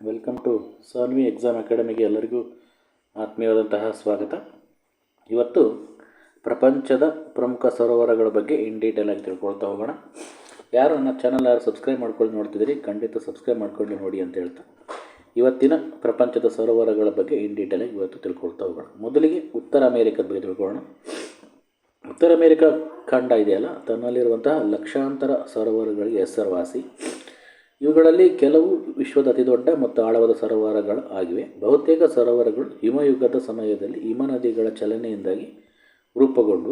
Welcome to Saanvi exam ಅಕಾಡೆಮಿಗೆ ಎಲ್ಲರಿಗೂ ಆತ್ಮೀಯವಾದಂತಹ ಸ್ವಾಗತ. ಇವತ್ತು ಪ್ರಪಂಚದ ಪ್ರಮುಖ ಸರೋವರಗಳ ಬಗ್ಗೆ ಇನ್ ಡೀಟೇಲ್ ಆಗಿ ತಿಳ್ಕೊಳ್ತಾ ಹೋಗೋಣ. ಯಾರು ನನ್ನ ಚಾನಲ್ ಸಬ್ಸ್ಕ್ರೈಬ್ ಮಾಡ್ಕೊಂಡು ನೋಡ್ತಿದ್ದೀರಿ, ಖಂಡಿತ ಸಬ್ಸ್ಕ್ರೈಬ್ ಮಾಡ್ಕೊಂಡು ನೋಡಿ ಅಂತ ಹೇಳ್ತಾ ಇವತ್ತಿನ ಪ್ರಪಂಚದ ಸರೋವರಗಳ ಬಗ್ಗೆ ಇನ್ ಡೀಟೇಲ್ ಆಗಿ ಇವತ್ತು ತಿಳ್ಕೊಳ್ತಾ ಹೋಗೋಣ. ಮೊದಲಿಗೆ ಉತ್ತರ ಅಮೇರಿಕದ ಬಗ್ಗೆ ತಿಳ್ಕೊಳ್ಳೋಣ. ಉತ್ತರ ಅಮೇರಿಕಾ ಖಂಡ ಇದೆಯಲ್ಲ, ತನ್ನಲ್ಲಿರುವಂತಹ ಲಕ್ಷಾಂತರ ಸರೋವರಗಳಿಗೆ ಹೆಸರುವಾಸಿ. ಇವುಗಳಲ್ಲಿ ಕೆಲವು ವಿಶ್ವದ ಅತಿದೊಡ್ಡ ಮತ್ತು ಆಳವಾದ ಸರೋವರಗಳು ಆಗಿವೆ. ಬಹುತೇಕ ಸರೋವರಗಳು ಹಿಮಯುಗದ ಸಮಯದಲ್ಲಿ ಹಿಮನದಿಗಳ ಚಲನೆಯಿಂದಾಗಿ ರೂಪುಗೊಂಡು.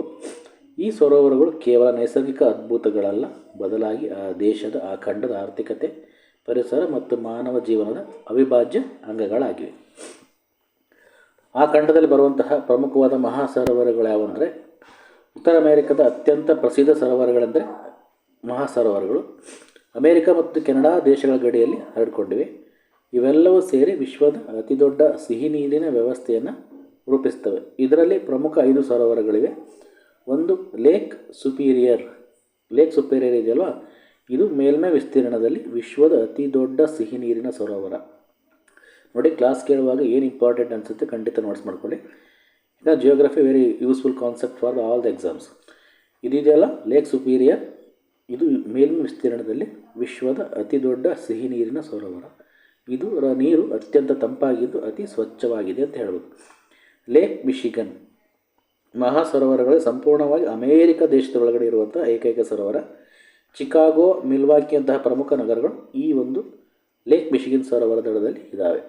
ಈ ಸರೋವರಗಳು ಕೇವಲ ನೈಸರ್ಗಿಕ ಅದ್ಭುತಗಳಲ್ಲ, ಬದಲಾಗಿ ಆ ದೇಶದ, ಆ ಖಂಡದ ಆರ್ಥಿಕತೆ, ಪರಿಸರ ಮತ್ತು ಮಾನವ ಜೀವನದ ಅವಿಭಾಜ್ಯ ಅಂಗಗಳಾಗಿವೆ. ಆ ಖಂಡದಲ್ಲಿ ಬರುವಂತಹ ಪ್ರಮುಖವಾದ ಮಹಾ ಸರೋವರಗಳು ಯಾವುವಂದರೆ, ಉತ್ತರ ಅಮೆರಿಕದ ಅತ್ಯಂತ ಪ್ರಸಿದ್ಧ ಸರೋವರಗಳೆಂದರೆ ಮಹಾಸರೋವರಗಳು ಅಮೆರಿಕ ಮತ್ತು ಕೆನಡಾ ದೇಶಗಳ ಗಡಿಯಲ್ಲಿ ಹರಡಿಕೊಂಡಿವೆ. ಇವೆಲ್ಲವೂ ಸೇರಿ ವಿಶ್ವದ ಅತಿದೊಡ್ಡ ಸಿಹಿ ನೀರಿನ ವ್ಯವಸ್ಥೆಯನ್ನು ರೂಪಿಸ್ತವೆ. ಇದರಲ್ಲಿ ಪ್ರಮುಖ 5 ಸರೋವರಗಳಿವೆ. ಒಂದು ಲೇಕ್ ಸುಪೀರಿಯರ್. ಲೇಕ್ ಸುಪೀರಿಯರ್ ಇದೆಯಲ್ವ, ಇದು ಮೇಲ್ಮೈ ವಿಸ್ತೀರ್ಣದಲ್ಲಿ ವಿಶ್ವದ ಅತಿ ದೊಡ್ಡ ಸಿಹಿ ನೀರಿನ ಸರೋವರ. ನೋಡಿ, ಕ್ಲಾಸ್ ಕೇಳುವಾಗ ಏನು ಇಂಪಾರ್ಟೆಂಟ್ ಅನಿಸುತ್ತೆ ಖಂಡಿತ ನೋಟ್ಸ್ ಮಾಡ್ಕೊಳ್ಳಿ. ಈಗ geography very useful concept for all the exams. ಇದೆಯಲ್ಲ ಲೇಕ್ ಸುಪೀರಿಯರ್, ಇದು ಮೇಲ್ಮೈ ವಿಸ್ತೀರ್ಣದಲ್ಲಿ ವಿಶ್ವದ ಅತಿ ದೊಡ್ಡ ಸಿಹಿ ನೀರಿನ ಸರೋವರ. ಇದರ ನೀರು ಅತ್ಯಂತ ತಂಪಾಗಿದ್ದು ಅತಿ ಸ್ವಚ್ಛವಾಗಿದೆ ಅಂತ ಹೇಳ್ಬೋದು. Lake Michigan. ಮಹಾ ಸರೋವರಗಳು ಸಂಪೂರ್ಣವಾಗಿ ಅಮೇರಿಕ ದೇಶದೊಳಗಡೆ ಇರುವಂಥ ಏಕೈಕ ಸರೋವರ. ಚಿಕಾಗೋ, ಮಿಲ್ವಾಕಿ ಅಂತಹ ಪ್ರಮುಖ ನಗರಗಳು ಈ ಒಂದು ಲೇಕ್ ಮಿಶಿಗನ್ ಸರೋವರ ದಡದಲ್ಲಿ ಇದ್ದಾವೆ.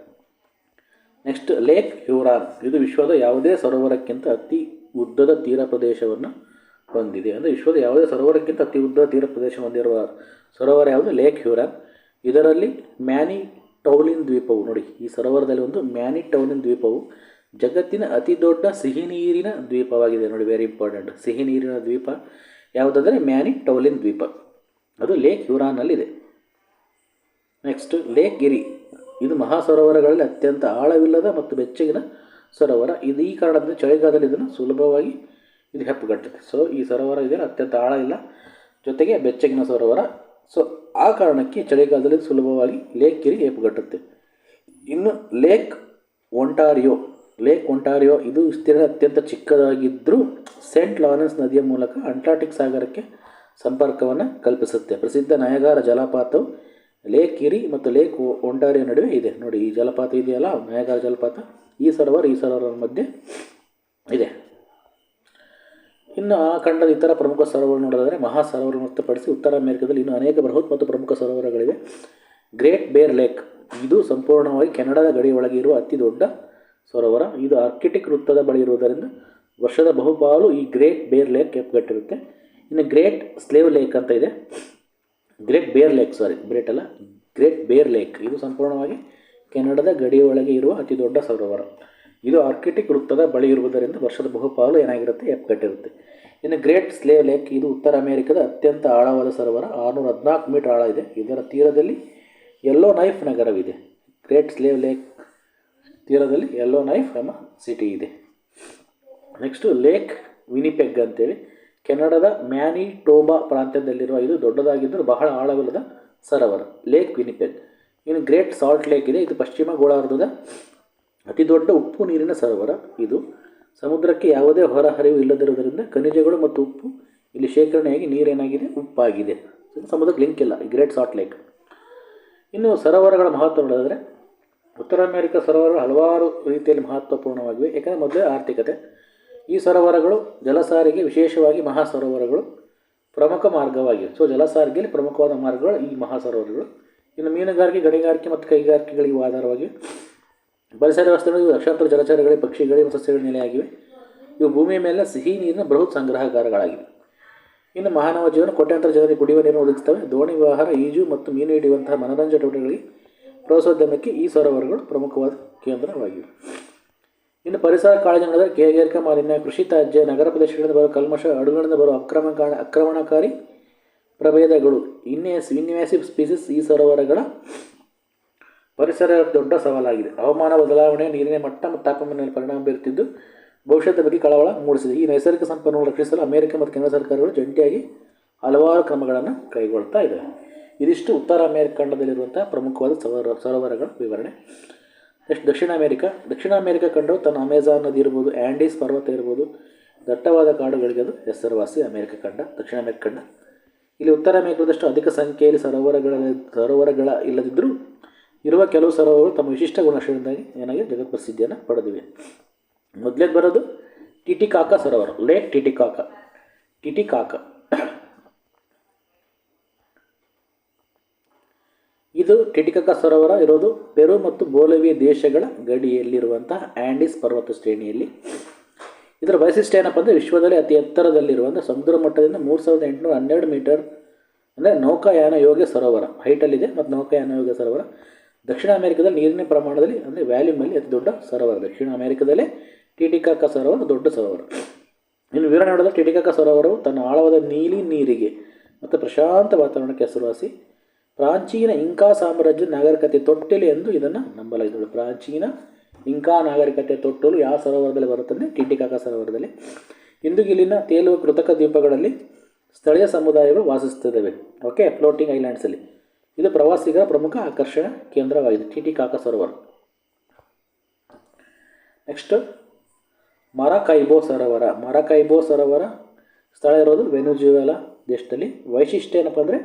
Next Lake Huron. ಇದು ವಿಶ್ವದ ಯಾವುದೇ ಸರೋವರಕ್ಕಿಂತ ಅತಿ ಉದ್ದದ ತೀರ ಪ್ರದೇಶವನ್ನು ಹೊಂದಿದೆ. ಅಂದರೆ ವಿಶ್ವದ ಯಾವುದೇ ಸರೋವರಕ್ಕಿಂತ ಅತಿ ಉದ್ದ ತೀರ ಪ್ರದೇಶ ಹೊಂದಿರುವ ಸರೋವರ ಯಾವುದು? ಲೇಕ್ ಹ್ಯೂರಾನ್. ಇದರಲ್ಲಿ ಮ್ಯಾನಿಟೌಲಿನ್ ದ್ವೀಪವು, ನೋಡಿ ಈ ಸರೋವರದಲ್ಲಿ ಒಂದು ಮ್ಯಾನಿಟೌಲಿನ್ ದ್ವೀಪವು ಜಗತ್ತಿನ ಅತಿ ದೊಡ್ಡ ಸಿಹಿ ನೀರಿನ ದ್ವೀಪವಾಗಿದೆ. ನೋಡಿ, ವೆರಿ ಇಂಪಾರ್ಟೆಂಟ್. ಸಿಹಿ ನೀರಿನ ದ್ವೀಪ ಯಾವುದಂದರೆ ಮ್ಯಾನಿಟೌಲಿನ್ ದ್ವೀಪ, ಅದು ಲೇಕ್ ಹ್ಯೂರಾನ್ನಲ್ಲಿದೆ. ನೆಕ್ಸ್ಟ್ ಲೇಕ್ ಗಿರಿ. ಇದು ಮಹಾ ಸರೋವರಗಳಲ್ಲಿ ಅತ್ಯಂತ ಆಳವಿಲ್ಲದ ಮತ್ತು ಬೆಚ್ಚಗಿನ ಸರೋವರ. ಇದು ಈ ಕಾರಣದಿಂದ ಚಳಿಗಾಲದಲ್ಲಿ ಇದನ್ನು ಸುಲಭವಾಗಿ ಇದು ಹೆಪ್ಪುಗಟ್ಟುತ್ತೆ. ಸೊ ಈ ಸರೋವರ ಇದೆಯಲ್ಲ, ಅತ್ಯಂತ ಆಳ ಇಲ್ಲ, ಜೊತೆಗೆ ಬೆಚ್ಚಗಿನ ಸರೋವರ. ಸೊ ಆ ಕಾರಣಕ್ಕೆ ಚಳಿಗಾಲದಲ್ಲಿ ಸುಲಭವಾಗಿ ಲೇಕ್ ಗಿರಿ ಹೆಪ್ಪುಗಟ್ಟುತ್ತೆ. ಇನ್ನು ಲೇಕ್ ಒಂಟಾರಿಯೋ. ಲೇಕ್ ಒಂಟಾರಿಯೋ ಇದು ವಿಸ್ತೀರ್ಣ ಅತ್ಯಂತ ಚಿಕ್ಕದಾಗಿದ್ದರೂ ಸೇಂಟ್ ಲಾರೆನ್ಸ್ ನದಿಯ ಮೂಲಕ ಅಂಟಾರ್ಟಿಕ್ ಸಾಗರಕ್ಕೆ ಸಂಪರ್ಕವನ್ನು ಕಲ್ಪಿಸುತ್ತೆ. ಪ್ರಸಿದ್ಧ ನಯಗಾರ ಜಲಪಾತವು ಲೇಕ್ ಗಿರಿ ಮತ್ತು ಲೇಕ್ ಒಂಟಾರಿಯೋ ನಡುವೆ ಇದೆ. ನೋಡಿ, ಈ ಜಲಪಾತ ಇದೆಯಲ್ಲ, ನಯಗಾರ ಜಲಪಾತ, ಈ ಸರೋವರ ಮಧ್ಯೆ ಇದೆ. ಇನ್ನು ಆ ಖಂಡದ ಇತರ ಪ್ರಮುಖ ಸರೋವರ ನೋಡೋದಾದರೆ, ಮಹಾ ಸರೋವರ ಹೊರತುಪಡಿಸಿ ಉತ್ತರ ಅಮೆರಿಕದಲ್ಲಿ ಇನ್ನೂ ಅನೇಕ ಬೃಹತ್ ಮತ್ತು ಪ್ರಮುಖ ಸರೋವರಗಳಿವೆ. ಗ್ರೇಟ್ ಬೇರ್ ಲೇಕ್. ಇದು ಸಂಪೂರ್ಣವಾಗಿ ಕೆನಡಾದ ಗಡಿಯೊಳಗೆ ಇರುವ ಅತಿ ದೊಡ್ಡ ಸರೋವರ. ಇದು ಆರ್ಕಿಟಿಕ್ ವೃತ್ತದ ಬಳಿ ಇರುವುದರಿಂದ ವರ್ಷದ ಬಹುಪಾಲು ಈ ಗ್ರೇಟ್ ಬೇರ್ ಲೇಕ್ ಹೆಪ್ಪುಗಟ್ಟಿರುತ್ತೆ. ಇನ್ನು ಗ್ರೇಟ್ ಸ್ಲೇವ್ ಲೇಕ್ ಅಂತ ಇದೆ. ಗ್ರೇಟ್ ಬೇರ್ ಲೇಕ್ ಇದು ಸಂಪೂರ್ಣವಾಗಿ ಕೆನಡಾದ ಗಡಿಯೊಳಗೆ ಇರುವ ಅತಿ ದೊಡ್ಡ ಸರೋವರ. ಇದು ಆರ್ಕಿಟಿಕ್ ವೃತ್ತದ ಬಳಿ ಇರುವುದರಿಂದ ವರ್ಷದ ಬಹುಪಾಲು ಏನಾಗಿರುತ್ತೆ, ಹೆಪ್ಪುಗಟ್ಟಿರುತ್ತೆ. ಇನ್ನು ಗ್ರೇಟ್ ಸ್ಲೇವ್ ಲೇಕ್ ಇದು ಉತ್ತರ ಅಮೆರಿಕದ ಅತ್ಯಂತ ಆಳವಾದ ಸರೋವರ. 614 ಮೀಟರ್ ಆಳ ಇದೆ. ಇದರ ತೀರದಲ್ಲಿ ಯೆಲ್ಲೋ ನೈಫ್ ನಗರವಿದೆ. ಗ್ರೇಟ್ ಸ್ಲೇವ್ ಲೇಕ್ ತೀರದಲ್ಲಿ ಯೆಲ್ಲೋ ನೈಫ್ ಎಂಬ ಸಿಟಿ ಇದೆ. ನೆಕ್ಸ್ಟು ಲೇಕ್ ವಿನಿಪೆಗ್ ಅಂತೇಳಿ, ಕೆನಡಾದ ಮ್ಯಾನಿಟೋಬಾ ಪ್ರಾಂತ್ಯದಲ್ಲಿರುವ ಇದು ದೊಡ್ಡದಾಗಿದ್ದರೂ ಬಹಳ ಆಳವಿಲ್ಲದ ಸರೋವರ, ಲೇಕ್ ವಿನಿಪೆಗ್. ಇನ್ನು ಗ್ರೇಟ್ ಸಾಲ್ಟ್ ಲೇಕ್ ಇದೆ. ಇದು ಪಶ್ಚಿಮ ಗೋಳಾರ್ಧದ ಅತಿ ದೊಡ್ಡ ಉಪ್ಪು ನೀರಿನ ಸರೋವರ. ಇದು ಸಮುದ್ರಕ್ಕೆ ಯಾವುದೇ ಹೊರಹರಿವು ಇಲ್ಲದಿರುವುದರಿಂದ ಖನಿಜಗಳು ಮತ್ತು ಉಪ್ಪು ಇಲ್ಲಿ ಶೇಖರಣೆಯಾಗಿ ನೀರೇನಾಗಿದೆ, ಉಪ್ಪಾಗಿದೆ. ಸಮುದ್ರಕ್ಕೆ ಲಿಂಕ್ ಇಲ್ಲ ಈ ಗ್ರೇಟ್ ಸಾಲ್ಟ್ ಲೇಕ್. ಇನ್ನು ಸರೋವರಗಳ ಮಹತ್ವ ನೋಡಿದರೆ, ಉತ್ತರ ಅಮೆರಿಕ ಸರೋವರಗಳು ಹಲವಾರು ರೀತಿಯಲ್ಲಿ ಮಹತ್ವಪೂರ್ಣವಾಗಿವೆ. ಏಕೆಂದರೆ ಮೊದಲೇ ಆರ್ಥಿಕತೆ. ಈ ಸರೋವರಗಳು ಜಲಸಾರಿಗೆ, ವಿಶೇಷವಾಗಿ ಮಹಾ ಸರೋವರಗಳು ಪ್ರಮುಖ ಮಾರ್ಗವಾಗಿವೆ. ಸೊ ಜಲಸಾರಿಗೆಯಲ್ಲಿ ಪ್ರಮುಖವಾದ ಮಾರ್ಗಗಳು ಈ ಮಹಾ ಸರೋವರಗಳು. ಇನ್ನು ಮೀನುಗಾರಿಕೆ, ಗಣಿಗಾರಿಕೆ ಮತ್ತು ಕೈಗಾರಿಕೆಗಳಿಗೆ ಆಧಾರವಾಗಿವೆ. ಪರಿಸರ ವ್ಯವಸ್ಥೆಗಳು ಲಕ್ಷಾಂತರ ಜಲಚರಗಳಿಗೆ, ಪಕ್ಷಿಗಳಿಗೆ, ಸಸ್ಯಗಳ ನೆಲೆಯಾಗಿವೆ. ಇವು ಭೂಮಿಯ ಮೇಲೆ ಸಿಹಿ ನೀರಿನ ಬೃಹತ್ ಸಂಗ್ರಹಗಾರಗಳಾಗಿವೆ. ಇನ್ನು ಮಾನವ ಜೀವನ, ಕೋಟ್ಯಾಂತರ ಜನರಿಗೆ ಕುಡಿಯುವ ನೀರನ್ನು ಒದಗಿಸ್ತವೆ. ದೋಣಿ ವ್ಯವಹಾರ, ಈಜು ಮತ್ತು ಮೀನು ಹಿಡಿಯುವಂತಹ ಮನೋರಂಜನಾ ಚಟುವಟಿಕೆಗಳಿಗೆ, ಪ್ರವಾಸೋದ್ಯಮಕ್ಕೆ ಈ ಸರೋವರಗಳು ಪ್ರಮುಖವಾದ ಕೇಂದ್ರವಾಗಿವೆ. ಇನ್ನು ಪರಿಸರ ಕಾಳಜಿ ನೋಡಿದರೆ, ಕೈಗಾರಿಕಾ ಮಾಲಿನ್ಯ, ಕೃಷಿ ತ್ಯಾಜ್ಯ, ನಗರ ಪ್ರದೇಶಗಳಿಂದ ಬರುವ ಕಲ್ಮಶ, ಹಡಗುಗಳಿಂದ ಬರುವ ಆಕ್ರಮಣಕಾರಿ ಪ್ರಭೇದಗಳು, ಇನ್ವೇಸಿವ್ ಸ್ಪೀಸೀಸ್ ಈ ಸರೋವರಗಳ ಪರಿಸರ ದೊಡ್ಡ ಸವಾಲಾಗಿದೆ. ಹವಾಮಾನ ಬದಲಾವಣೆ, ನೀರಿನ ಮಟ್ಟ ಮತ್ತು ತಾಪಮಾನದಲ್ಲಿ ಪರಿಣಾಮ ಬೀರುತ್ತಿದ್ದು ಭವಿಷ್ಯದ ಬಗ್ಗೆ ಕಳವಳ ಮೂಡಿಸಿದೆ. ಈ ನೈಸರ್ಗಿಕ ಸಂಪನ್ಮೂಲ ರಕ್ಷಿಸಲು ಅಮೆರಿಕ ಮತ್ತು ಕೆನಡಾ ಸರ್ಕಾರಗಳು ಜಂಟಿಯಾಗಿ ಹಲವಾರು ಕ್ರಮಗಳನ್ನು ಕೈಗೊಳ್ತಾ ಇದ್ದಾವೆ. ಇದಿಷ್ಟು ಉತ್ತರ ಅಮೆರಿಕ ಖಂಡದಲ್ಲಿರುವಂಥ ಪ್ರಮುಖವಾದ ಸರೋವರಗಳ ವಿವರಣೆ. ನೆಕ್ಸ್ಟ್ ದಕ್ಷಿಣ ಅಮೆರಿಕ ಖಂಡವು ತನ್ನ ಅಮೆಜಾನ್ ನದಿ ಇರ್ಬೋದು, ಆ್ಯಂಡೀಸ್ ಪರ್ವತ ಇರ್ಬೋದು, ದಟ್ಟವಾದ ಕಾಡುಗಳಿಗೆ ಅದು ಹೆಸರುವಾಸಿ ದಕ್ಷಿಣ ಅಮೆರಿಕ ಖಂಡ. ಇಲ್ಲಿ ಉತ್ತರ ಅಮೆರಿಕದಷ್ಟು ಅಧಿಕ ಸಂಖ್ಯೆಯಲ್ಲಿ ಸರೋವರಗಳ ಇಲ್ಲದಿದ್ದರೂ ಇರುವ ಕೆಲವು ಸರೋವರಗಳು ತಮ್ಮ ವಿಶಿಷ್ಟ ಗುಣಲಕ್ಷಣದಿಂದಾಗಿ ಏನಾಗಿ ಜಗತ್ ಪ್ರಸಿದ್ಧಿಯನ್ನು ಪಡೆದಿವೆ. ಮೊದಲೇ ಬರೋದು ಟಿಟಿಕಾಕಾ ಸರೋವರ, ಲೇಕ್ ಟಿಟಿಕಾಕಾ. ಇದು ಟಿಟಿಕಾಕಾ ಸರೋವರ ಇರೋದು ಪೆರು ಮತ್ತು ಬೋಲಿವಿಯಾ ದೇಶಗಳ ಗಡಿಯಲ್ಲಿರುವಂತಹ ಆ್ಯಂಡೀಸ್ ಪರ್ವತ ಶ್ರೇಣಿಯಲ್ಲಿ. ಇದರ ವೈಶಿಷ್ಟ್ಯ ಏನಪ್ಪ ಅಂದರೆ ವಿಶ್ವದಲ್ಲಿ ಅತಿ ಎತ್ತರದಲ್ಲಿರುವಂಥ ಸಮುದ್ರ ಮಟ್ಟದಿಂದ 3812 ಮೀಟರ್ ಅಂದರೆ ನೌಕಾಯಾನ ಯೋಗ್ಯ ಸರೋವರ ಹೈಟಲ್ಲಿದೆ ಮತ್ತು ನೌಕಾಯಾನ ಯೋಗ್ಯ ಸರೋವರ. ದಕ್ಷಿಣ ಅಮೆರಿಕದಲ್ಲಿ ನೀರಿನ ಪ್ರಮಾಣದಲ್ಲಿ ಅಂದರೆ ವ್ಯಾಲ್ಯೂಮಲ್ಲಿ ಅತಿ ದೊಡ್ಡ ಸರೋವರ ದಕ್ಷಿಣ ಅಮೆರಿಕದಲ್ಲೇ ಟಿಟಿಕಾಕಾ ಸರೋವರ ದೊಡ್ಡ ಸರೋವರ. ಇನ್ನು ವಿವರಣೆ ನೋಡಿದ್ರೆ ಟಿಟಿಕಾಕಾ ಸರೋವರವು ತನ್ನ ಆಳವಾದ ನೀಲಿ ನೀರಿಗೆ ಮತ್ತು ಪ್ರಶಾಂತ ವಾತಾವರಣಕ್ಕೆ ಹೆಸರುವಾಸಿ. ಪ್ರಾಚೀನ ಇಂಕಾ ಸಾಮ್ರಾಜ್ಯದ ನಾಗರಿಕತೆ ತೊಟ್ಟಿಲು ಎಂದು ಇದನ್ನು ನಂಬಲಾಗಿದೆ. ಪ್ರಾಚೀನ ಇಂಕಾ ನಾಗರಿಕತೆ ತೊಟ್ಟಲು ಯಾವ ಸರೋವರದಲ್ಲಿ ಬರುತ್ತದೆ? ಟಿಟಿಕಾಕಾ ಸರೋವರದಲ್ಲಿ. ಇಂದು ಇಲ್ಲಿನ ತೇಲುವ ಕೃತಕ ದ್ವೀಪಗಳಲ್ಲಿ ಸ್ಥಳೀಯ ಸಮುದಾಯಗಳು ವಾಸಿಸುತ್ತಿದ್ದಾವೆ. Okay, floating ಐಲ್ಯಾಂಡ್ಸಲ್ಲಿ. ಇದು ಪ್ರವಾಸಿಗರ ಪ್ರಮುಖ ಆಕರ್ಷಣಾ ಕೇಂದ್ರವಾಗಿದೆ ಟಿಟಿಕಾಕಾ ಸರೋವರ. ನೆಕ್ಸ್ಟ್ ಮರಕೈಬೋ ಸರೋವರ ಸ್ಥಳ ಇರೋದು ವೆನೆಜುವೆಲಾ ದೇಶದಲ್ಲಿ. ವೈಶಿಷ್ಟ್ಯ ಏನಪ್ಪ ಅಂದರೆ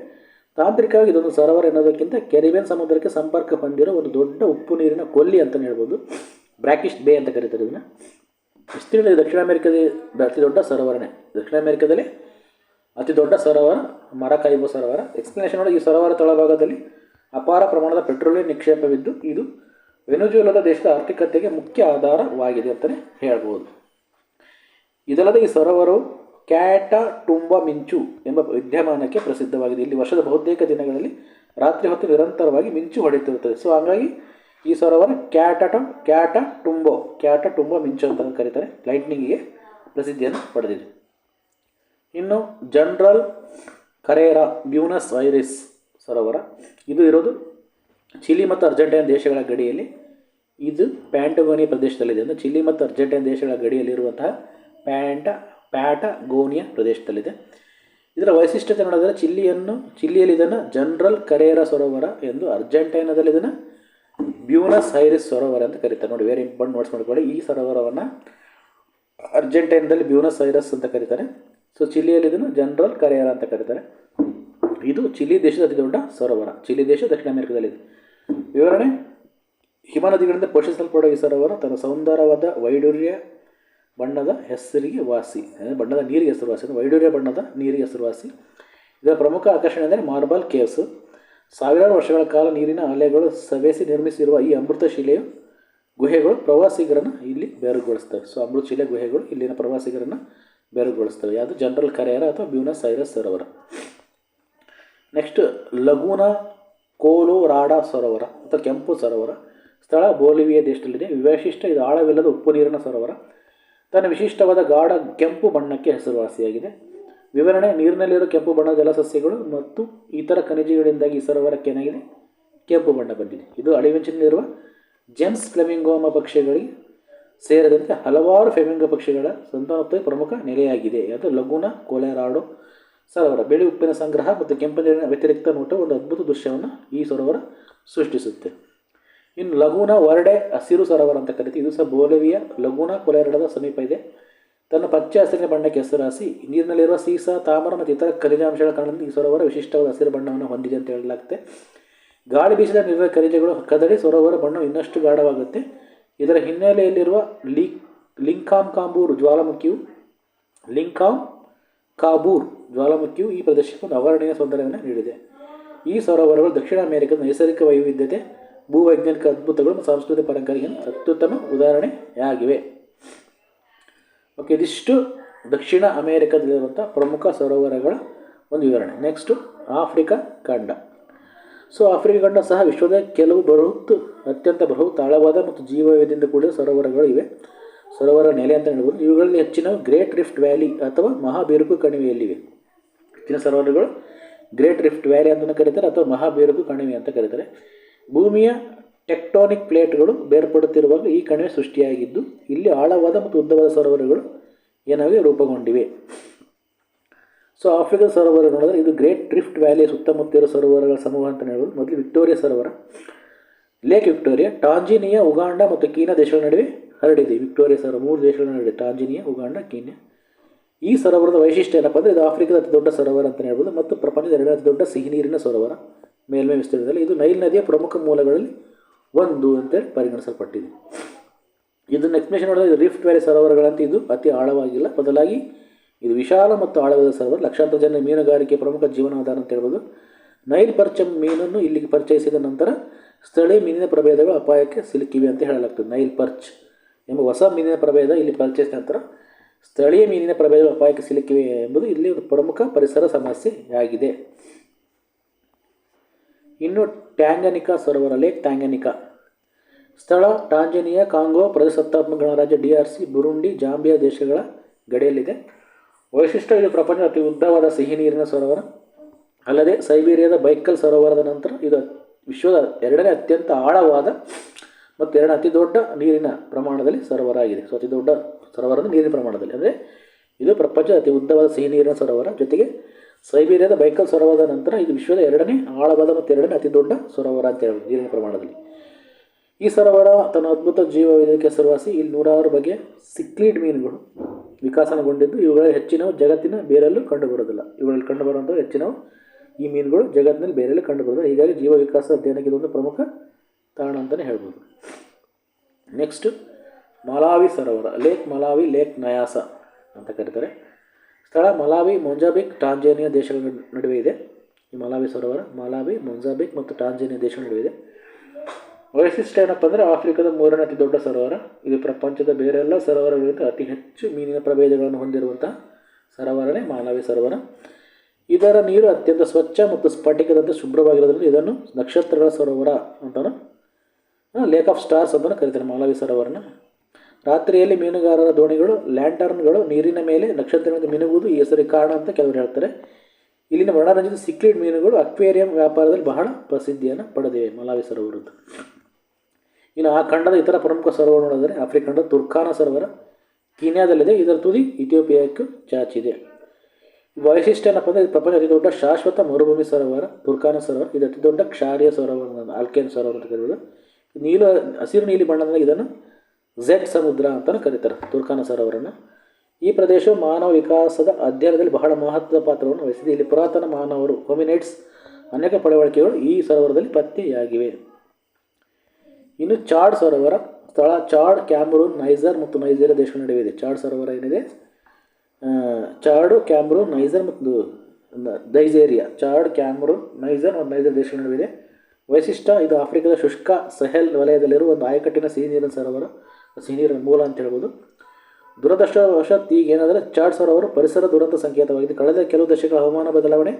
ತಾಂತ್ರಿಕವಾಗಿ ಇದೊಂದು ಸರೋವರ ಎನ್ನುವುದಕ್ಕಿಂತ ಕೆರಿಬಿಯನ್ ಸಮುದ್ರಕ್ಕೆ ಸಂಪರ್ಕ ಹೊಂದಿರೋ ಒಂದು ದೊಡ್ಡ ಉಪ್ಪು ನೀರಿನ ಕೊಲ್ಲಿ ಅಂತಲೇ ಹೇಳ್ಬೋದು. ಬ್ರಾಕಿಶ್ ಬೇ ಅಂತ ಕರೀತಾರೆ ಇದನ್ನು. ವಿಸ್ತೀರ್ಣ ದಕ್ಷಿಣ ಅಮೆರಿಕದ ಅತಿ ದೊಡ್ಡ ಸರೋವರನೇ. ದಕ್ಷಿಣ ಅಮೆರಿಕದಲ್ಲಿ ಅತಿ ದೊಡ್ಡ ಸರೋವರ ಮರಕೈಬೋ ಸರೋವರ. ಎಕ್ಸ್ಪ್ಲನೇಷನ್ ನೋಡಿ, ಈ ಸರೋವರ ತಳಭಾಗದಲ್ಲಿ ಅಪಾರ ಪ್ರಮಾಣದ ಪೆಟ್ರೋಲಿಯಂ ನಿಕ್ಷೇಪವಿದ್ದು ಇದು ವೆನೆಜುವೆಲಾ ದೇಶದ ಆರ್ಥಿಕತೆಗೆ ಮುಖ್ಯ ಆಧಾರವಾಗಿದೆ ಅಂತಲೇ ಹೇಳ್ಬೋದು. ಇದಲ್ಲದೆ ಈ ಸರೋವರವು ಕ್ಯಾಟಟುಂಬಾ ಮಿಂಚು ಎಂಬ ವಿದ್ಯಮಾನಕ್ಕೆ ಪ್ರಸಿದ್ಧವಾಗಿದೆ. ಇಲ್ಲಿ ವರ್ಷದ ಬಹುತೇಕ ದಿನಗಳಲ್ಲಿ ರಾತ್ರಿ ಹೊತ್ತು ನಿರಂತರವಾಗಿ ಮಿಂಚು ಹೊಡೆಯುತ್ತಿರುತ್ತದೆ. ಸೊ ಹಾಗಾಗಿ ಈ ಸರೋವರ ಕ್ಯಾಟಟುಂಬಾ ಮಿಂಚು ಅಂತ ಕರೀತಾರೆ. ಲೈಟ್ನಿಂಗಿಗೆ ಪ್ರಸಿದ್ಧಿಯನ್ನು ಪಡೆದಿದೆ. ಇನ್ನು ಜನರಲ್ ಕರೇರಾ ಬ್ಯೂನಸ್ ಐರಿಸ್ ಸರೋವರ, ಇದು ಇರೋದು ಚಿಲಿ ಮತ್ತು ಅರ್ಜೆಂಟೈನ್ ದೇಶಗಳ ಗಡಿಯಲ್ಲಿ. ಇದು ಪ್ಯಾಂಟಗೋನಿಯಾ ಪ್ರದೇಶದಲ್ಲಿದೆ. ಅಂದರೆ ಚಿಲಿ ಮತ್ತು ಅರ್ಜೆಂಟೈನ್ ದೇಶಗಳ ಗಡಿಯಲ್ಲಿರುವಂತಹ ಪ್ಯಾಟಗೋನಿಯಾ ಪ್ರದೇಶದಲ್ಲಿದೆ. ಇದರ ವೈಶಿಷ್ಟ್ಯತೆ ನೋಡಿದರೆ ಚಿಲ್ಲಿಯಲ್ಲಿ ಇದನ್ನು ಜನರಲ್ ಕರೇರಾ ಸರೋವರ ಎಂದು, ಅರ್ಜೆಂಟೈನಾದಲ್ಲಿ ಇದನ್ನು ಬ್ಯೂನಸ್ ಐರಿಸ್ ಸರೋವರ ಅಂತ ಕರೀತಾರೆ. ನೋಡಿ, ವೆರಿ ಇಂಪಾರ್ಟೆಂಟ್ ನೋಟ್ಸ್ ಮಾಡ್ಕೊಳ್ಳಿ. ಈ ಸರೋವರವನ್ನು ಅರ್ಜೆಂಟೈನಾದಲ್ಲಿ ಬ್ಯೂನಸ್ ಐರಿಸ್ ಅಂತ ಕರೀತಾರೆ. ಸೊ ಚಿಲಿಯಲ್ಲಿ ಇದನ್ನು ಜನರಲ್ ಕರೇರಾ ಅಂತ ಕರೀತಾರೆ. ಇದು ಚಿಲಿ ದೇಶದ ಅತಿ ದೊಡ್ಡ ಸರೋವರ. ಚಿಲಿ ದೇಶ ದಕ್ಷಿಣ ಅಮೆರಿಕದಲ್ಲಿದೆ. ವಿವರಣೆ: ಹಿಮನದಿಗಳಿಂದ ಪೋಷಿಸಲ್ಪಡುವ ಈ ಸರೋವರ ತನ್ನ ಸುಂದರವಾದ ವೈಡೂರ್ಯ ಬಣ್ಣದ ಹೆಸರಿಗೆ ವಾಸಿ, ಬಣ್ಣದ ನೀರಿಗೆ ಹೆಸರುವಾಸಿ, ವೈಡೂರ್ಯ ಬಣ್ಣದ ನೀರಿಗೆ ಹೆಸರುವಾಸಿ. ಇದರ ಪ್ರಮುಖ ಆಕರ್ಷಣೆ ಅಂದರೆ ಮಾರ್ಬಲ್ ಕೇವ್ಸ್. ಸಾವಿರಾರು ವರ್ಷಗಳ ಕಾಲ ನೀರಿನ ಅಲೆಗಳು ಸವೆಸಿ ನಿರ್ಮಿಸಿರುವ ಈ ಅಮೃತ ಶಿಲೆಯ ಗುಹೆಗಳು ಪ್ರವಾಸಿಗರನ್ನು ಇಲ್ಲಿ ಬೇರುಗೊಳಿಸ್ತವೆ. ಸೊ ಅಮೃತ ಶಿಲೆ ಗುಹೆಗಳು ಇಲ್ಲಿನ ಪ್ರವಾಸಿಗರನ್ನು ಬೇರುಗೊಳಿಸ್ತವೆ. ಯಾವುದು? ಜನರಲ್ ಕರೇರಾ ಅಥವಾ ಬ್ಯೂನಸ್ ಐರಿಸ್ ಸರೋವರ. ನೆಕ್ಸ್ಟ್ ಲಗೂನಾ ಕೊಲೊರಾಡೊ ಸರೋವರ ಅಥವಾ ಕೆಂಪು ಸರೋವರ. ಸ್ಥಳ ಬೋಲಿವಿಯಾ ದೇಶದಲ್ಲಿದೆ. ವೈಶಿಷ್ಟ್ಯ: ಇದು ಆಳವಿಲ್ಲದ ಉಪ್ಪು ನೀರಿನ ಸರೋವರ. ತನ್ನ ವಿಶಿಷ್ಟವಾದ ಗಾಢ ಕೆಂಪು ಬಣ್ಣಕ್ಕೆ ಹೆಸರುವಾಸಿಯಾಗಿದೆ. ವಿವರಣೆ: ನೀರಿನಲ್ಲಿರುವ ಕೆಂಪು ಬಣ್ಣದ ಜಲಸಸ್ಯಗಳು ಮತ್ತು ಇತರ ಖನಿಜಗಳಿಂದಾಗಿ ಈ ಸರೋವರಕ್ಕೆ ಏನಾಗಿದೆ? ಕೆಂಪು ಬಣ್ಣ ಬಂದಿದೆ. ಇದು ಅಳಿವಿನಲ್ಲಿರುವ ಜೆಮ್ಸ್ ಫ್ಲೆಮಿಂಗೋಮ ಪಕ್ಷಿಗಳಿಗೆ ಸೇರಿದಂತೆ ಹಲವಾರು ಫ್ಲೆಮಿಂಗೋ ಪಕ್ಷಿಗಳ ಸಂತಾನೋತ್ಪತ್ತಿ ಪ್ರಮುಖ ನೆಲೆಯಾಗಿದೆ. ಅದು ಲಗೂನಾ ಕೊಲೊರಾಡೊ ಸರೋವರ. ಬಿಳಿ ಉಪ್ಪಿನ ಸಂಗ್ರಹ ಮತ್ತು ಕೆಂಪು ನೀರಿನ ವ್ಯತಿರಿಕ್ತ ನೋಟ ಒಂದು ಅದ್ಭುತ ದೃಶ್ಯವನ್ನು ಈ ಸರೋವರ ಸೃಷ್ಟಿಸುತ್ತೆ. ಇನ್ನು ಲಗೂನಾ ವರ್ಡೆ ಹಸಿರು ಸರೋವರ ಅಂತ ಕರೀತೀವಿ. ಇದು ಸಹ ಬೋಲಿವಿಯಾ ಲಗೂನಾ ಕೊಲೊರಾಡೊದ ಸಮೀಪ ಇದೆ. ತನ್ನ ಪಚ್ಚೆ ಹಸಿರಿನ ಬಣ್ಣಕ್ಕೆ ಹೆಸರುವಾಸಿ. ನೀರಿನಲ್ಲಿರುವ ಸೀಸ, ತಾಮ್ರ ಮತ್ತು ಇತರ ಖನಿಜಾಂಶಗಳ ಕಾರಣದಿಂದ ಈ ಸರೋವರ ವಿಶಿಷ್ಟವಾದ ಹಸಿರು ಬಣ್ಣವನ್ನು ಹೊಂದಿದೆ ಅಂತ ಹೇಳಲಾಗುತ್ತೆ. ಗಾಳಿ ಬೀಸಿದ ನೀರಿನ ಖನಿಜಗಳು ಕದಡಿ ಸರೋವರ ಬಣ್ಣವು ಇನ್ನಷ್ಟು ಗಾಢವಾಗುತ್ತೆ. ಇದರ ಹಿನ್ನೆಲೆಯಲ್ಲಿರುವ ಲಿಂಕಾಮ್ ಕಾಬೂರ್ ಜ್ವಾಲಾಮುಖಿಯು ಈ ಪ್ರದೇಶಕ್ಕೆ ಒಂದು ಅವರ್ಣೀಯ ಸೌಂದರ್ಯವನ್ನು ನೀಡಿದೆ. ಈ ಸರೋವರಗಳು ದಕ್ಷಿಣ ಅಮೆರಿಕದ ನೈಸರ್ಗಿಕ ವೈವಿಧ್ಯತೆ, ಭೂವೈಜ್ಞಾನಿಕ ಅದ್ಭುತಗಳು ಮತ್ತು ಸಾಂಸ್ಕೃತಿಕ ಪರಂಪರೆಗೆ ಅತ್ಯುತ್ತಮ ಉದಾಹರಣೆಯಾಗಿವೆ. ಓಕೆ, ಇದಿಷ್ಟು ದಕ್ಷಿಣ ಅಮೆರಿಕದಲ್ಲಿರುವಂಥ ಪ್ರಮುಖ ಸರೋವರಗಳ ಒಂದು ವಿವರಣೆ. ನೆಕ್ಸ್ಟು ಆಫ್ರಿಕಾ ಖಂಡ. ಸೊ ಆಫ್ರಿಕಾ ಖಂಡ ಸಹ ವಿಶ್ವದ ಕೆಲವು ಅತ್ಯಂತ ಬೃಹತ್ ಆಳವಾದ ಮತ್ತು ಜೀವವೈವಿಧ್ಯದಿಂದ ಕೂಡಿದ ಸರೋವರಗಳು ಇವೆ. ಸರೋವರ ನೆಲೆ ಅಂತ ಹೇಳ್ಬೋದು. ಇವುಗಳಲ್ಲಿ ಹೆಚ್ಚಿನವು ಗ್ರೇಟ್ ರಿಫ್ಟ್ ವ್ಯಾಲಿ ಅಥವಾ ಮಹಾಬೇರುಕು ಕಣಿವೆಯಲ್ಲಿವೆ. ಹೆಚ್ಚಿನ ಸರೋವರಗಳು ಗ್ರೇಟ್ ರಿಫ್ಟ್ ವ್ಯಾಲಿ ಅಂತಲೂ ಕರೀತಾರೆ ಅಥವಾ ಮಹಾಬೇರುಕು ಕಣಿವೆ ಅಂತ ಕರೀತಾರೆ. ಭೂಮಿಯ ಟೆಕ್ಟೋನಿಕ್ ಪ್ಲೇಟ್ಗಳು ಬೇರ್ಪಡುತ್ತಿರುವಾಗ ಈ ಕಣಿವೆ ಸೃಷ್ಟಿಯಾಗಿದ್ದು ಇಲ್ಲಿ ಆಳವಾದ ಮತ್ತು ಉದ್ದವಾದ ಸರೋವರಗಳು ಏನಾಗಿ ರೂಪುಗೊಂಡಿವೆ. ಸೊ ಆಫ್ರಿಕಾ ಸರೋವರ ನೋಡಿದ್ರೆ ಇದು ಗ್ರೇಟ್ ಡ್ರಿಫ್ಟ್ ವ್ಯಾಲಿಯ ಸುತ್ತಮುತ್ತ ಇರೋ ಸರೋವರಗಳ ಸಮೂಹ ಅಂತ ಹೇಳ್ಬೋದು. ಮೊದಲು ವಿಕ್ಟೋರಿಯಾ ಸರೋವರ, ಲೇಕ್ ವಿಕ್ಟೋರಿಯಾ ಟಾಂಜಾನಿಯಾ, ಉಗಾಂಡ ಮತ್ತು ಕೀನ್ಯಾ ದೇಶಗಳ ನಡುವೆ ಹರಡಿದೆ. ವಿಕ್ಟೋರಿಯಾ ಸರೋವರ 3 ದೇಶಗಳ ನಡುವೆ, ಟಾಂಜಾನಿಯಾ, ಉಗಾಂಡ, ಕೀನ್ಯಾ. ಈ ಸರೋವರದ ವೈಶಿಷ್ಟ್ಯ ಏನಪ್ಪ ಅಂದರೆ ಇದು ಆಫ್ರಿಕಾದ ಅತಿ ದೊಡ್ಡ ಸರೋವರ ಅಂತಲೇ ಹೇಳ್ಬೋದು ಮತ್ತು ಪ್ರಪಂಚದ 2ನೇ ಅತಿ ದೊಡ್ಡ ಸಿಹಿ ನೀರಿನ ಸರೋವರ ಮೇಲ್ಮೈ ವಿಸ್ತೀರ್ಣದಲ್ಲಿ. ಇದು ನೈಲ್ ನದಿಯ ಪ್ರಮುಖ ಮೂಲಗಳಲ್ಲಿ ಒಂದು ಅಂತೇಳಿ ಪರಿಗಣಿಸಲ್ಪಟ್ಟಿದೆ. ಇದನ್ನು ಎಕ್ಸ್ಪ್ಲೇಷನ್ ನೋಡಿದ್ರೆ ಇದು ರಿಫ್ಟ್ ವ್ಯಾಲಿ ಸರೋವರಗಳಂತೆ ಇದು ಅತಿ ಆಳವಾಗಿಲ್ಲ, ಬದಲಾಗಿ ಇದು ವಿಶಾಲ ಮತ್ತು ಆಳವಾದ ಸರೋವರ. ಲಕ್ಷಾಂತರ ಜನ ಮೀನುಗಾರಿಕೆ ಪ್ರಮುಖ ಜೀವನಾಧಾರ ಅಂತ ಹೇಳ್ಬೋದು. ನೈಲ್ ಪರ್ಚ್ ಮೀನನ್ನು ಇಲ್ಲಿಗೆ ಪರಿಚಯಿಸಿದ ನಂತರ ಸ್ಥಳೀಯ ಮೀನಿನ ಪ್ರಭೇದಗಳು ಅಪಾಯಕ್ಕೆ ಸಿಲುಕಿವೆ ಅಂತ ಹೇಳಲಾಗ್ತದೆ. ನೈಲ್ ಪರ್ಚ್ ಎಂಬ ಹೊಸ ಮೀನಿನ ಪ್ರಭೇದ ಇಲ್ಲಿ ಪರಿಚಯಿಸಿದ ನಂತರ ಸ್ಥಳೀಯ ಮೀನಿನ ಪ್ರಭೇದಗಳು ಅಪಾಯಕ್ಕೆ ಸಿಲುಕಿವೆ ಎಂಬುದು ಇಲ್ಲಿ ಒಂದು ಪ್ರಮುಖ ಪರಿಸರ ಸಮಸ್ಯೆಯಾಗಿದೆ. ಇನ್ನು ಟ್ಯಾಂಗನಿಕಾ ಸರೋವರ, ಲೇಕ್ ಟ್ಯಾಂಗನಿಕಾ. ಸ್ಥಳ ಟಾಂಜಾನಿಯಾ, ಕಾಂಗೋ ಪ್ರಜಾಸತ್ತಾತ್ಮಕ ಗಣರಾಜ್ಯ DRC, ಬುರುಂಡಿ, ಜಾಂಬಿಯಾ ದೇಶಗಳ ಗಡಿಯಲ್ಲಿದೆ. ವೈಶಿಷ್ಟ್ಯ ಇದು ಪ್ರಪಂಚದ ಅತಿ ಉದ್ದವಾದ ಸಿಹಿ ನೀರಿನ ಸರೋವರ. ಅಲ್ಲದೆ ಸೈಬೀರಿಯಾದ ಬೈಕಲ್ ಸರೋವರದ ನಂತರ ಇದು ವಿಶ್ವದ 2ನೇ ಅತ್ಯಂತ ಆಳವಾದ ಮತ್ತು 2ನೇ ಅತಿ ದೊಡ್ಡ ನೀರಿನ ಪ್ರಮಾಣದಲ್ಲಿ ಸರೋವರ ಆಗಿದೆ. ಸೊ ಅತಿ ದೊಡ್ಡ ಸರೋವರದ ನೀರಿನ ಪ್ರಮಾಣದಲ್ಲಿ ಅಂದರೆ ಇದು ಪ್ರಪಂಚದ ಅತಿ ಉದ್ದವಾದ ಸಿಹಿ ನೀರಿನ ಸರೋವರ. ಜೊತೆಗೆ ಸೈಬೀರಿಯಾದ ಬೈಕಲ್ ಸರೋವರದ ನಂತರ ಇದು ವಿಶ್ವದ 2ನೇ ಆಳವಾದ ಮತ್ತು 2ನೇ ಅತಿ ದೊಡ್ಡ ಸರೋವರ ಅಂತ ಹೇಳ್ಬೋದು ನೀರಿನ ಪ್ರಮಾಣದಲ್ಲಿ. ಈ ಸರೋವರ ತನ್ನ ಅದ್ಭುತ ಜೀವ ವೈವಿಧ್ಯಕ್ಕೆ ಹೆಸರುವಾಸಿ. ಇಲ್ಲಿ 106 ಬಗೆಯ ಸಿಕ್ಲೀಡ್ ಮೀನುಗಳು ವಿಕಾಸನಗೊಂಡಿದ್ದು ಇವುಗಳಲ್ಲಿ ಹೆಚ್ಚಿನವು ಜಗತ್ತಿನ ಬೇರೆಲ್ಲೂ ಕಂಡುಬರೋದಿಲ್ಲ. ಇವುಗಳಲ್ಲಿ ಕಂಡುಬರುವಂಥ ಹೆಚ್ಚಿನವು ಈ ಮೀನುಗಳು ಜಗತ್ತಿನಲ್ಲಿ ಬೇರೆಲ್ಲೂ ಕಂಡುಬರೋದಿಲ್ಲ. ಹೀಗಾಗಿ ಜೀವ ವಿಕಾಸ ಅಧ್ಯಯನಕ್ಕೆ ಇದೊಂದು ಪ್ರಮುಖ ತಾಣ ಅಂತಲೇ ಹೇಳ್ಬೋದು. ನೆಕ್ಸ್ಟ್ ಮಲಾವಿ ಸರೋವರ, ಲೇಕ್ ಮಲಾವಿ, ಲೇಕ್ ನಯಾಸ ಅಂತ ಕರೀತಾರೆ. ಸ್ಥಳ ಮಲಾವಿ, ಮೊಜಾಂಬಿಕ್, ಟಾಂಜಾನಿಯಾ ದೇಶಗಳ ನಡುವೆ ಇದೆ. ಈ ಮಲಾವಿ ಸರೋವರ ಮಲಾವಿ, ಮೊಜಾಂಬಿಕ್ ಮತ್ತು ಟಾಂಜಾನಿಯಾ ದೇಶಗಳ ನಡುವೆ ಇದೆ. ವೈಶಿಷ್ಟ್ಯ ಏನಪ್ಪ ಅಂದರೆ ಆಫ್ರಿಕಾದ 3ನೇ ಅತಿ ದೊಡ್ಡ ಸರೋವರ. ಇದು ಪ್ರಪಂಚದ ಬೇರೆಲ್ಲ ಸರೋವರಗಳಿಂದ ಅತಿ ಹೆಚ್ಚು ಮೀನಿನ ಪ್ರಭೇದಗಳನ್ನು ಹೊಂದಿರುವಂತಹ ಸರೋವರನೇ ಮಲಾವಿ ಸರೋವರ. ಇದರ ನೀರು ಅತ್ಯಂತ ಸ್ವಚ್ಛ ಮತ್ತು ಸ್ಫಟಿಕದಂತೆ ಶುಭ್ರವಾಗಿರೋದ್ರಿಂದ ಇದನ್ನು ನಕ್ಷತ್ರಗಳ ಸರೋವರ ಅಂತಲೂ ಲೇಕ್ ಆಫ್ ಸ್ಟಾರ್ಸ್ ಅಂತಲೂ ಕರೀತಾರೆ ಮಲಾವಿ ಸರೋವರನ. ರಾತ್ರಿಯಲ್ಲಿ ಮೀನುಗಾರರ ದೋಣಿಗಳು, ಲ್ಯಾಂಟರ್ನ್ಗಳು ನೀರಿನ ಮೇಲೆ ನಕ್ಷತ್ರಗಳಿಂದ ಮಿನುಗುವುದು ಈ ಹೆಸರಿಗೆ ಕಾರಣ ಅಂತ ಕೆಲವರು ಹೇಳ್ತಾರೆ. ಇಲ್ಲಿನ ವರ್ಣರಂಜಿತ ಸಿಕ್ಲಿಡ್ ಮೀನುಗಳು ಅಕ್ವೇರಿಯಂ ವ್ಯಾಪಾರದಲ್ಲಿ ಬಹಳ ಪ್ರಸಿದ್ಧಿಯನ್ನು ಪಡೆದಿವೆ ಮಲಾವಿ ಸರೋವರದ್ದು. ಇನ್ನು ಆ ಖಂಡದ ಇತರ ಪ್ರಮುಖ ಸರೋವರ ನೋಡಿದರೆ ಆಫ್ರಿಕಾ ಖಂಡದ ತುರ್ಕಾನ ಸರೋವರ ಕೀನ್ಯಾದಲ್ಲಿದೆ. ಇದರ ತುದಿ ಇಥಿಯೋಪಿಯಾಕ್ಕೂ ಚಾಚಿದೆ. ವೈಶಿಷ್ಟ್ಯ ಏನಪ್ಪ ಅಂದರೆ ಇದು ಪ್ರಪಂಚ ಅತಿ ದೊಡ್ಡ ಶಾಶ್ವತ ಮರುಭೂಮಿ ಸರೋವರ ತುರ್ಕಾನ ಸರೋವರ. ಇದು ಅತಿ ದೊಡ್ಡ ಕ್ಷಾರೀಯ ಸರೋವರ, ಆಲ್ಕೇನ್ ಸರೋವರ ಅಂತ ಕರೀಬೋದು. ಹಸಿರು ನೀಲಿ ಬಣ್ಣದಿಂದ ಇದನ್ನು ಝೆಡ್ ಸಮುದ್ರ ಅಂತಲೂ ಕರೀತಾರೆ ತುರ್ಕಾನ ಸರೋವರನ. ಈ ಪ್ರದೇಶವು ಮಾನವ ವಿಕಾಸದ ಅಧ್ಯಯನದಲ್ಲಿ ಬಹಳ ಮಹತ್ವದ ಪಾತ್ರವನ್ನು ವಹಿಸಿದೆ. ಇಲ್ಲಿ ಪುರಾತನ ಮಾನವರು, ಹೋಮಿನೈಡ್ಸ್ ಅನೇಕ ಪಳವಳಿಕೆಗಳು ಈ ಸರೋವರದಲ್ಲಿ ಪತ್ತೆಯಾಗಿವೆ. ಇನ್ನು ಚಾಡ್ ಸರೋವರ. ಸ್ಥಳ ಚಾಡ್, ಕ್ಯಾಮರೂನ್, ನೈಜರ್ ಮತ್ತು ನೈಜೀರಿಯಾ ದೇಶಗಳ ನಡುವೆ ಇದೆ. ಚಾಡ್ ಸರೋವರ ಏನಿದೆ, ಚಾಡು, ಕ್ಯಾಮರೂನ್, ನೈಜರ್ ಮತ್ತು ನೈಜೀರಿಯಾ, ಚಾಡ್, ಕ್ಯಾಮರೂನ್, ನೈಜರ್ ಮತ್ತು ನೈಜರ್ ದೇಶಗಳ ನಡುವೆ ಇದೆ. ವೈಶಿಷ್ಟ್ಯ ಇದು ಆಫ್ರಿಕಾದ ಶುಷ್ಕ ಸಹೆಲ್ ವಲಯದಲ್ಲಿರುವ ಒಂದು ಆಯಕಟ್ಟಿನ ಸಿಹಿ ನೀರಿನ ಸರೋವರ, ಸಿಹಿ ನೀರಿನ ಮೂಲ ಅಂತ ಹೇಳ್ಬೋದು. ದುರದೃಷ್ಟವಶಾತ್ ಈಗ ಏನಾದರೆ ಚಾಡ್ ಸರೋವರ ಪರಿಸರ ದುರಂತ ಸಂಕೇತವಾಗಿದೆ. ಕಳೆದ ಕೆಲವು ದಶಕಗಳ ಹವಾಮಾನ ಬದಲಾವಣೆ,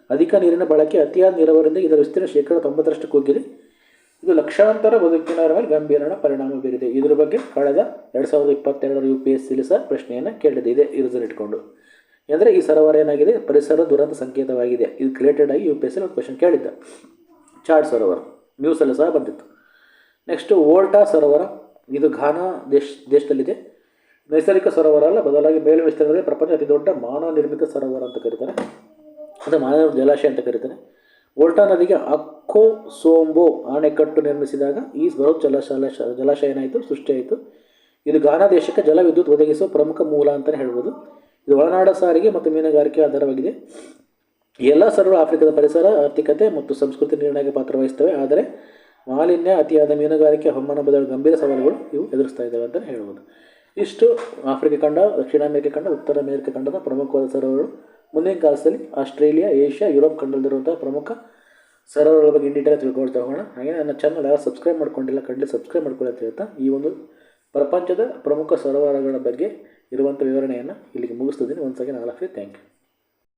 ಅಧಿಕ ನೀರಿನ ಬಳಕೆ, ಅತಿಯಾದ ನೀರಾವರಿಯಿಂದ ಇದರ ವಿಸ್ತೀರ್ಣ 90% ಕುಗ್ಗಿದೆ. ಇದು ಲಕ್ಷಾಂತರ ಬದುಕಿನವರ ಮೇಲೆ ಗಂಭೀರ ಪರಿಣಾಮ ಬೀರಿದೆ. ಇದರ ಬಗ್ಗೆ ಕಳೆದ 2022 UPSCಲಿ ಸಹ ಪ್ರಶ್ನೆಯನ್ನು ಕೇಳಿದೆ. ಇದೆ ರೀಸನ್ ಇಟ್ಕೊಂಡು ಅಂದರೆ ಈ ಸರೋವರ ಏನಾಗಿದೆ, ಪರಿಸರ ದುರಂತ ಸಂಕೇತವಾಗಿದೆ. ಇದು ರಿಲೇಟೆಡ್ ಆಗಿ UPSCಲಿ ಒಂದು ಕ್ವೆಶನ್ ಕೇಳಿದ್ದ. ಚಾಡ್ ಸರೋವರ ನ್ಯೂಸಲ್ಲಿ ಸಹ ಬಂದಿತ್ತು. ನೆಕ್ಸ್ಟು ವೋಲ್ಟಾ ಸರೋವರ. ಇದು ಘಾನಾ ದೇಶದಲ್ಲಿದೆ. ನೈಸರ್ಗಿಕ ಸರೋವರ ಅಲ್ಲ, ಬದಲಾಗಿ ಮೇಲು ವಿಸ್ತೀರ್ಣದಲ್ಲಿ ಪ್ರಪಂಚ ಅತಿ ದೊಡ್ಡ ಮಾನವ ನಿರ್ಮಿತ ಸರೋವರ ಅಂತ ಕರೀತಾರೆ. ಅದು ಮಾನವ ಜಲಾಶಯ ಅಂತ ಕರೀತಾರೆ. ವೋಲ್ಟಾ ನದಿಗೆ ಅಕ್ಕೋ ಸೋಂಬೋ ಅಣೆಕಟ್ಟು ನಿರ್ಮಿಸಿದಾಗ ಈ ಬೃಹತ್ ಜಲಾಶಯ ಏನಾಯಿತು, ಸೃಷ್ಟಿಯಾಯಿತು. ಇದು ಘಾನಾ ದೇಶಕ್ಕೆ ಜಲ ವಿದ್ಯುತ್ ಒದಗಿಸುವ ಪ್ರಮುಖ ಮೂಲ ಅಂತಲೇ ಹೇಳ್ಬೋದು. ಇದು ಒಳನಾಡ ಸಾರಿಗೆ ಮತ್ತು ಮೀನುಗಾರಿಕೆ ಆಧಾರವಾಗಿದೆ. ಎಲ್ಲ ಸರೋವರ ಆಫ್ರಿಕಾದ ಪರಿಸರ, ಆರ್ಥಿಕತೆ ಮತ್ತು ಸಂಸ್ಕೃತಿ ನಿರ್ಣಾಯಕ ಪಾತ್ರ ವಹಿಸ್ತವೆ. ಆದರೆ ಮಾಲಿನ್ಯ, ಅತಿಯಾದ ಮೀನುಗಾರಿಕೆ, ಹವಾಮಾನ ಬದಲಾವಣೆ ಗಂಭೀರ ಸವಾಲುಗಳು ಇವು ಎದುರಿಸ್ತಾ ಇದ್ದಾವೆ ಅಂತಲೇ ಹೇಳ್ಬೋದು. ಇಷ್ಟು ಆಫ್ರಿಕಾ ಖಂಡ, ದಕ್ಷಿಣ ಅಮೆರಿಕ ಖಂಡ, ಉತ್ತರ ಅಮೆರಿಕ ಖಂಡದ ಪ್ರಮುಖವಾದ ಸರೋವರಗಳು. ಮುಂದಿನ ಕಾಲದಲ್ಲಿ ಆಸ್ಟ್ರೇಲಿಯಾ, ಏಷ್ಯಾ, ಯುರೋಪ್ ಖಂಡದಲ್ಲಿರುವಂಥ ಪ್ರಮುಖ ಸರೋವರಗಳ ಬಗ್ಗೆ ಇನ್ ಡೀಟೇಲ್ ತಿಳ್ಕೊಳ್ತಾ ಹೋಗೋಣ. ಹಾಗೆ ನನ್ನ ಚಾನಲ್ ಯಾರು ಸಬ್ಸ್ಕ್ರೈಬ್ ಮಾಡ್ಕೊಂಡಿಲ್ಲ ಖಂಡಿತ ಸಬ್ಸ್ಕ್ರೈಬ್ ಮಾಡ್ಕೊಳ್ಳಿ ಅಂತ ಹೇಳ್ತಾ ಈ ಒಂದು ಪ್ರಪಂಚದ ಪ್ರಮುಖ ಸರೋವರಗಳ ಬಗ್ಗೆ ಇರುವಂಥ ವಿವರಣೆಯನ್ನು ಇಲ್ಲಿಗೆ ಮುಗಿಸ್ತಿದ್ದೀನಿ. Once again all of you thank you.